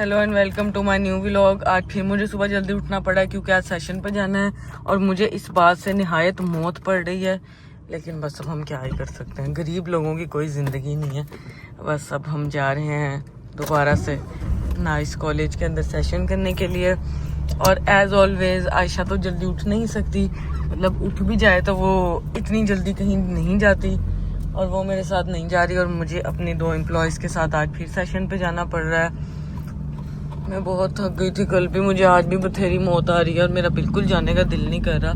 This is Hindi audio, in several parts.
Hello and welcome to my new vlog. आज फिर मुझे सुबह जल्दी उठना पड़ा क्योंकि आज सेशन पे जाना है और मुझे इस बात से निहायत मौत पड़ रही है, लेकिन बस अब हम क्या ही कर सकते हैं। गरीब लोगों की कोई ज़िंदगी नहीं है। बस अब हम जा रहे हैं दोबारा से नाइस कॉलेज के अंदर सेशन करने के लिए। और एज ऑलवेज आयशा तो जल्दी उठ नहीं सकती, मतलब उठ भी जाए तो वो इतनी जल्दी कहीं नहीं जाती और वो मेरे साथ नहीं जा रही और मुझे अपने 2 एम्प्लॉयज़ के साथ आज फिर सेशन पे जाना पड़ रहा है। मैं बहुत थक गई थी कल भी, मुझे आज भी बथेरी मौत आ रही है और मेरा बिल्कुल जाने का दिल नहीं कर रहा,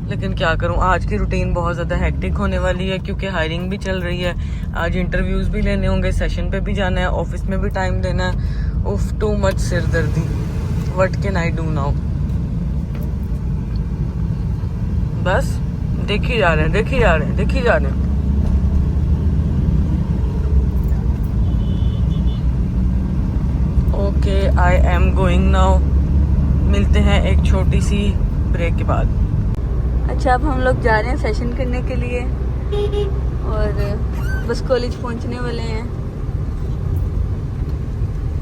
लेकिन क्या करूं। आज की रूटीन बहुत ज़्यादा हेक्टिक होने वाली है क्योंकि हायरिंग भी चल रही है। आज इंटरव्यूज़ भी लेने होंगे, सेशन पे भी जाना है, ऑफिस में भी टाइम देना है। उफ, टू मच सिरदर्दी। What can I do now. बस देखी जा रहे हैं। Okay, I am going now. मिलते हैं एक छोटी सी ब्रेक के बाद। अच्छा, अब हम लोग जा रहे हैं सेशन करने के लिए और बस कॉलेज पहुंचने वाले हैं।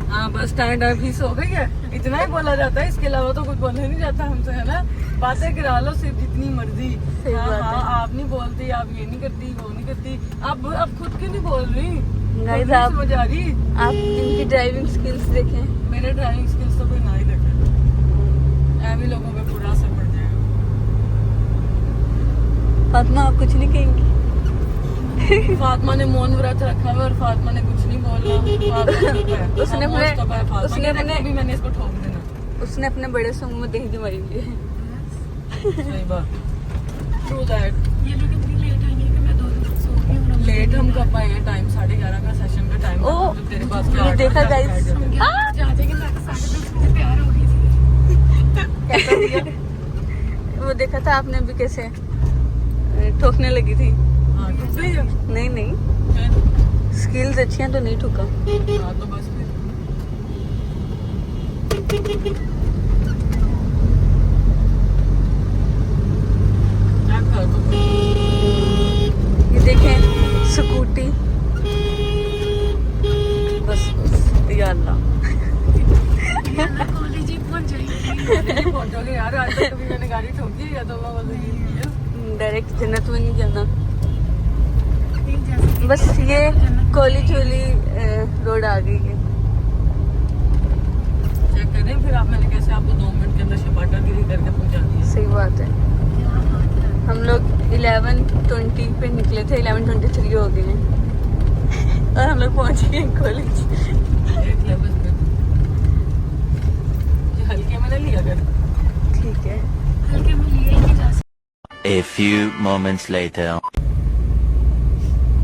हाँ, बस स्टैंड फीस हो गई है, इतना ही बोला जाता है, इसके अलावा तो कुछ बोला नहीं जाता हमसे, है ना। बातें करा लो सिर्फ जितनी मर्जी। हाँ, आप नहीं बोलती, आप ये नहीं करती, वो नहीं करती। अब खुद क्यों नहीं बोल रही? गाइस, आप समझ आ रही? आप इनकी ड्राइविंग स्किल्स देखें। मेरे ड्राइविंग स्किल्स तो कोई ना ही देखे, ऐसे लोगों पे बुरा असर पड़ जाएगा। फातिमा, आप कुछ नहीं कहेंगी? फातिमा ने मौन व्रत रखा है और फातिमा ने कुछ नहीं बोला। मैंने इसको ठोक देना। उसने अपने बड़े से मुंह में दही जमाई हुई है। सही बात। True that। ये लोग इतनी लेट आएंगे कि मैं 2 दिन सो गई हूं। लेट हम कब आए हैं? टाइम 11:30 का सेशन का टाइम ओ, है। तेरे पास ये देखा गाइस, प्यार हो गई। कैसा दिया? वो देखा था आपने भी कैसे ठोकने लगी थी। हाँ, ठुक गई है। नहीं, स्किल्स अच्छी हैं तो नहीं ठुका। हाँ, तो बस फिर क्या कर दो। ये देखें स्कूटी, बस या अल्लाह। कॉलेज ही पहुंच जाएंगे। पहुंचोगे यार, आज तक कभी मैंने गाड़ी ठोकी है या तो डायरेक्ट जन्नत में नहीं जाना। बस ये कॉलेज वाली रोड आ गई है। चेक करें फिर आप, मैंने कैसे आपको 2 मिनट के अंदर शपाटागिरी करके पहुंचा दिया। सही बात है। हम लोग 11:20 पे निकले थे, 11:23 हो गए हैं और हम लोग पहुंच गए कॉलेज। देख ले बस फिर। ये हल्के में ना लिया कर। ठीक है, हल्के में लिया ही नहीं जा सकता। A few moments later.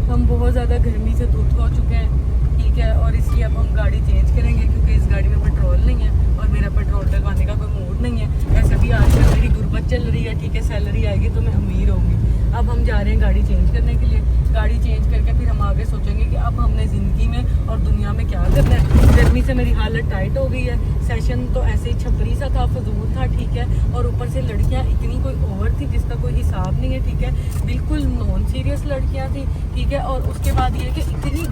हम बहुत ज़्यादा गर्मी से धुत हो चुके हैं, ठीक है, और इसलिए अब हम गाड़ी चेंज करेंगे क्योंकि इस गाड़ी में पेट्रोल नहीं है और मेरा पेट्रोल डलवाने का कोई मूड नहीं है। ऐसे भी आजकल मेरी गुर्बत चल रही है, ठीक है, सैलरी आएगी तो मैं अमीर होंगी। अब हम जा रहे हैं गाड़ी चेंज करने के लिए। गाड़ी चेंज करके फिर हम आगे सोचेंगे कि अब हमने ज़िंदगी में और दुनिया में क्या करना है। गर्मी से मेरी हालत टाइट हो गई है। सेशन तो ऐसे ही छपरी सा था, फजूल था, ठीक है, और ऊपर से लड़कियां इतनी कोई ओवर थी जिसका कोई हिसाब नहीं है, ठीक है, बिल्कुल नॉन सीरियस लड़कियां थी, ठीक है। और उसके बाद ये कि इतनी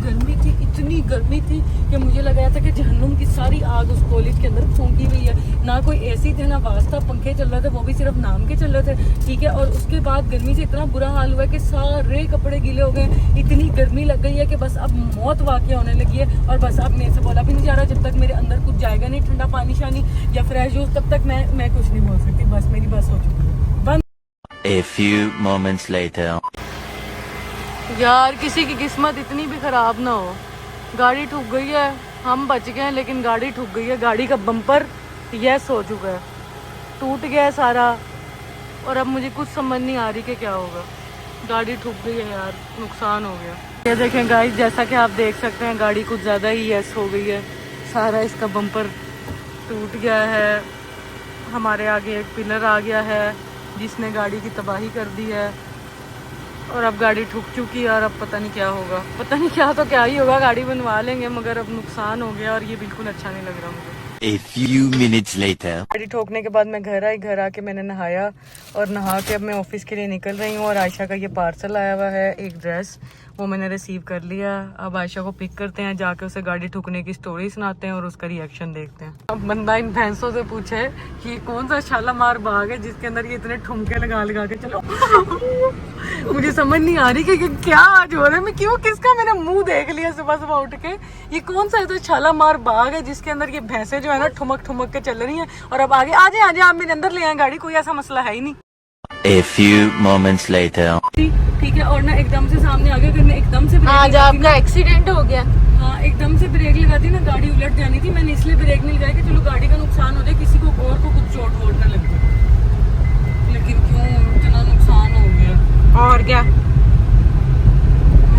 गर्मी थी कि मुझे लग रहा था कि जहन्नुम की सारी आग उस कॉलेज के अंदर फूंकी हुई है। ना कोई एसी थे, ना वास्ता, पंखे चल रहे थे, वो भी सिर्फ नाम के चल रहे थे, ठीक है। और उसके बाद गर्मी से इतना बुरा हाल हुआ कि सारे कपड़े गीले हो गए। इतनी गर्मी लग गई है कि बस अब मौत वाक़या होने लगी है और बस अब मेरे से बोला भी नहीं जा रहा। जब तक मेरे अंदर कुछ जाएगा नहीं, ठंडा पानी शानी या फ्रेश जूस, तब तक मैं कुछ नहीं बोल सकती। बस मेरी बस हो चुकी है, बंद। A few moments later. यार, किसी की किस्मत इतनी भी खराब ना हो। गाड़ी ठुक गई है, हम बच गए हैं लेकिन गाड़ी ठुक गई है। गाड़ी का बम्पर यस हो चुका है, टूट गया है सारा और अब मुझे कुछ समझ नहीं आ रही कि क्या होगा। गाड़ी ठुक गई है यार, नुकसान हो गया। ये देखें गाइस, जैसा कि आप देख सकते हैं गाड़ी कुछ ज़्यादा ही यस हो गई है। सारा इसका बम्पर टूट गया है। हमारे आगे एक पिलर आ गया है जिसने गाड़ी की तबाही कर दी है और अब गाड़ी ठुक चुकी है और अब पता नहीं क्या होगा। पता नहीं क्या तो क्या ही होगा, गाड़ी बनवा लेंगे, मगर अब नुकसान हो गया और ये बिल्कुल अच्छा नहीं लग रहा मुझे। A few minutes later. गाड़ी ठोकने के बाद मैं घर आई। घर आके मैंने नहाया और नहा के अब मैं ऑफिस के लिए निकल रही हूँ और आयशा का ये पार्सल आया हुआ है, एक ड्रेस। वो मैंने रिसीव कर लिया। अब आयशा को पिक करते हैं, जाके उसे गाड़ी ठुकने की स्टोरी सुनाते हैं और उसका रिएक्शन देखते हैं। अब बंदा इन भैंसों से पूछे कि ये कौन सा शालामार बाग है जिसके अंदर ये इतने ठुमके लगा लगा के चलो। मुझे समझ नहीं आ रही कि क्या आज हो रहा है। मैं क्यों किसका मैंने मुंह देख लिया सुबह सुबह उठ के। ये कौन सा तो शालामार बाग है जिसके अंदर ये भैंसे जो है ना ठुमक ठुमक के चल रही हैं। और अब आगे आ जाए आप मेरे अंदर ले आए गाड़ी, कोई ऐसा मसला है ही नहीं। A few moments later. ठीक है, और ना एकदम से सामने आ गया, अगर मैं एकदम से आज आपका एक्सीडेंट हो गया। हाँ, एकदम से ब्रेक लगाती ना गाड़ी उलट जानी थी। मैंने इसलिए ब्रेक नहीं लगाया कि चलो गाड़ी का नुकसान हो जाए, किसी को और को कुछ चोट वोट ना लग जाए। लेकिन क्यों इतना नुकसान हो गया। और क्या,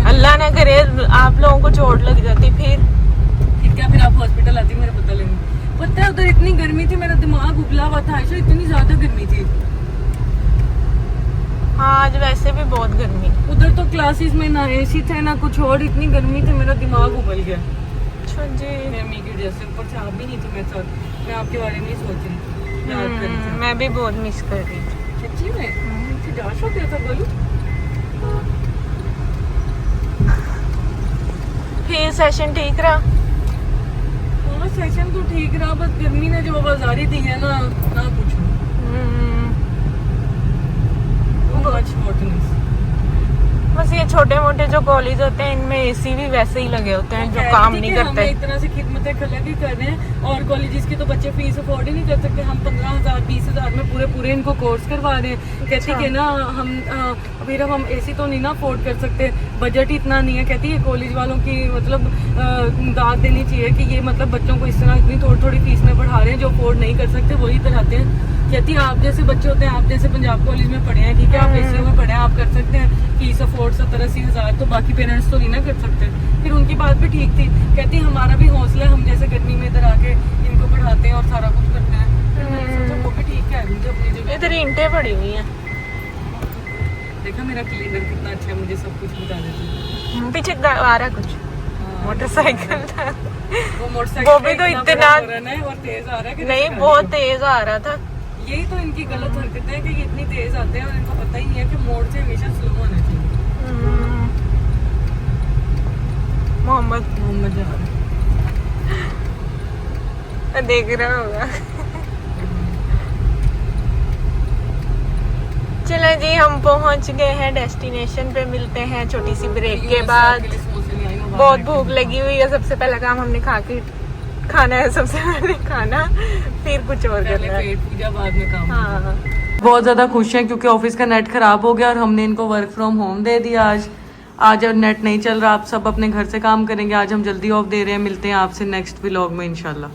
अल्लाह ना करे आप लोगों को चोट लग जाती फिर क्या फिर आप हॉस्पिटल आती मेरा पता लेंगे। पता है उधर इतनी गर्मी थी, मेरा दिमाग उबला हुआ था आयशा, इतनी ज्यादा गर्मी थी। हाँ आज वैसे भी बहुत गर्मी। उधर तो क्लासेस में ना एसी थे ना कुछ और, इतनी गर्मी थी मेरा दिमाग उबल गया। अच्छा जी, गर्मी की वजह से ऊपर से आप भी नहीं थी मेरे साथ, मैं आपके बारे में ही सोच रही थी, याद कर रही थी। मैं भी बहुत मिस कर रही थी सच्ची में जाश हो गया था बोलू। फिर सेशन ठीक रहा। हाँ सेशन तो ठीक रहा, बस गर्मी ने जो आवाजारी दी है ना पूछो। Much hotness। बस ये छोटे मोटे जो कॉलेज होते हैं इनमें एसी भी वैसे ही लगे होते हैं जो काम नहीं करते। हम एक तरह से खिदमतें खलक ही कर रहे हैं, और कॉलेजेस के तो बच्चे फीस अफोर्ड ही नहीं कर सकते। हम 15,000 20,000 में पूरे इनको कोर्स करवा रहे हैं। कहती कि ना हम फिर हम एसी तो नहीं ना अफोर्ड कर सकते, बजट ही इतना नहीं है। कहती है कॉलेज वालों की मतलब दाद देनी चाहिए कि ये मतलब बच्चों को इस तरह इतनी थोड़ी थोड़ी फीस में पढ़ा रहे हैं जो अफोर्ड नहीं कर सकते वही पढ़ाते हैं। कहती है आप जैसे बच्चे होते हैं, आप जैसे पंजाब कॉलेज में पढ़े हैं, ठीक है आप एसी में पढ़े हैं, आप कर सकते हैं फीस अफोर्ड 70-80 हज़ार, तो बाकी पेरेंट्स तो नहीं ना कर सकते। फिर उनकी बात भी ठीक थी। कहती हमारा भी हौसला है, हम जैसे गर्मी में इधर आके इनको पढ़ाते हैं और सारा कुछ करते हैं। फिर मैंने सोचा वो भी ठीक है मुझे अपनी जगह। इधर ईंटें पड़ी हुई हैं। देखा मेरा क्लीनर कितना अच्छा है, मुझे सब कुछ बता देती है। पीछे आ रहा कुछ मोटरसाइकिल था। वो मोटरसाइकिल वो भी तो इतना और तेज आ रहा है कि नहीं, बहुत तेज आ रहा था। यही तो इनकी गलत हरकतें हैं कि ये इतनी तेज आते हैं और इनको पता ही नहीं है कि मोड़ से हमेशा स्लो होना चाहिए। मोहम्मद जा रहा देख रहा होगा। चलो जी हम पहुंच गए हैं डेस्टिनेशन पे, मिलते हैं छोटी सी ब्रेक के बाद। बहुत भूख लगी हुई है, सबसे पहला काम हमने खाना है, सबसे पहले खाना, फिर कुछ और करना है, पेट पूजा बाद में काम। हाँ। बहुत ज़्यादा खुश हैं क्योंकि ऑफिस का नेट खराब हो गया और हमने इनको वर्क फ्रॉम होम दे दिया आज अब नेट नहीं चल रहा, आप सब अपने घर से काम करेंगे। आज हम जल्दी ऑफ दे रहे हैं, मिलते हैं आपसे नेक्स्ट व्लॉग में इंशाल्लाह।